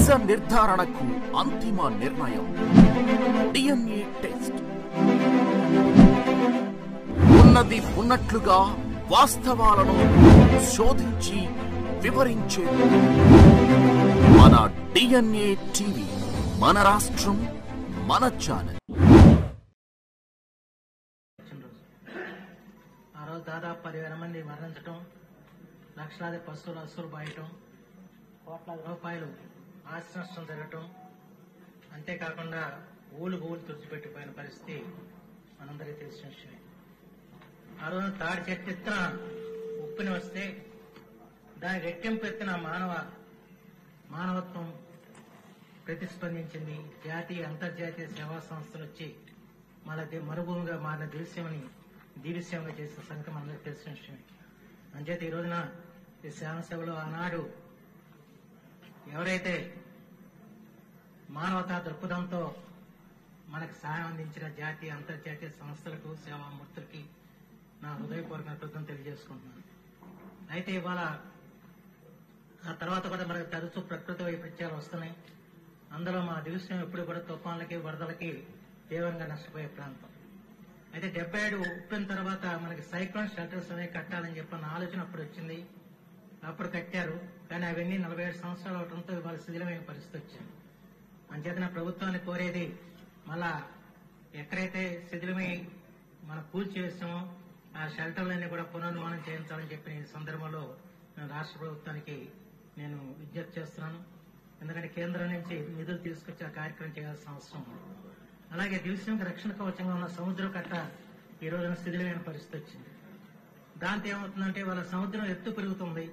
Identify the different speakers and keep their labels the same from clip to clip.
Speaker 1: నిజ నిర్ధారణకు అంతిమ నిర్ణయం DNA టెస్ట్. ఉన్నది ఉన్నట్లుగా వాస్తవాలను శోధించి వివరించే మన DNA టీవీ, మన రాష్ట్రం, మన ఛానల్.
Speaker 2: ఆ రోజు దాదాపు 10,000 మంది మరణించడం, లక్షలాది పశువులు అసులు బాయటం, కోట్లాది రూపాయలు ఆస్తి నష్టం జరగటం, అంతేకాకుండా ఊళ్ళు తుడిచిపెట్టిపోయిన పరిస్థితి మనందరికీ తెలిసిన విషయమే. ఆ రోజు తాడి చెట్టు ఎత్తున ఉప్పుని వస్తే దాని రెట్టింపు ఎత్తున మానవత్వం ప్రతిస్పందించింది. జాతీయ అంతర్జాతీయ సేవా సంస్థలు వచ్చి మరుభూమిగా మారిన దివ్యసేవగా చేసిన సంగతి మనందరికీ తెలిసిన విషయమే. అంచేత ఈ రోజున ఈ సేవలో ఆనాడు ఎవరైతే మానవతా దృక్పథంతో మనకు సహాయం అందించిన జాతీయ అంతర్జాతీయ సంస్థలకు, సేవామూర్తులకి నా హృదయపూర్వక కృతజ్ఞతలు తెలియజేసుకుంటున్నాను. అయితే ఇవాళ ఆ తర్వాత కూడా మనకు తరచూ ప్రకృతి వైపరీత్యాలు వస్తున్నాయి. అందులో మా దివిసం ఎప్పుడు కూడా తుఫాన్లకి, వరదలకి తీవ్రంగా నష్టపోయే ప్రాంతం. అయితే 77 ఉప్పిన తర్వాత మనకి సైక్లోన్ షెల్టర్స్ అనేవి కట్టాలని చెప్పిన ఆలోచన అప్పుడు వచ్చింది. అప్పుడు కట్టారు. కానీ అవన్నీ 47 సంవత్సరాలు అవడంతో ఇవాళ శిథిలమైన పరిస్థితి వచ్చింది. అంచేతన ప్రభుత్వాన్ని కోరేది, మళ్ళా ఎక్కడైతే శిథిలమై మనం కూల్చివేసామో ఆ షెల్టర్లన్నీ కూడా పునర్నిర్మాణం చేయించాలని చెప్పిన ఈ సందర్భంలో నేను రాష్ట్ర ప్రభుత్వానికి నేను విజ్ఞప్తి చేస్తున్నాను. ఎందుకంటే కేంద్రం నుంచి నిధులు తీసుకొచ్చి ఆ కార్యక్రమం చేయాల్సిన అవసరం ఉంది. అలాగే దివిసీమకు రక్షణ కవచంగా ఉన్న సముద్రం కట్ట ఈ రోజున శిథిలమైన పరిస్థితి వచ్చింది. దాంతో ఏమవుతుందంటే వాళ్ళ సముద్రం ఎత్తు పెరుగుతుంది.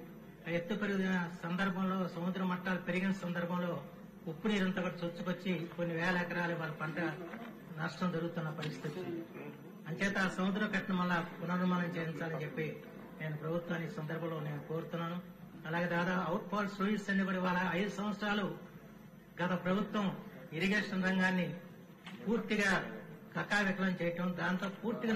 Speaker 2: ఆ ఎత్తు పెరిగిన సందర్భంలో, సముద్ర మట్టాలు పెరిగిన సందర్భంలో ఉప్పు నీరంతా కూడా చొచ్చుకొచ్చి కొన్ని వేల ఎకరాలు వాళ్ళ పంట నష్టం జరుగుతున్న పరిస్థితి. అంచేత ఆ సముద్ర కట్టను మళ్ళా పునర్నిర్మాణం చేయించాలని చెప్పి నేను ప్రభుత్వాన్ని ఈ సందర్భంలో నేను కోరుతున్నాను. అలాగే దాదాపు అవుట్ ఫాల్ స్టోరీస్ అన్ని కూడా వాళ్ళ 5 సంవత్సరాలు గత ప్రభుత్వం ఇరిగేషన్ రంగాన్ని పూర్తిగా కకావికలం చేయటం, దాంతో పూర్తిగా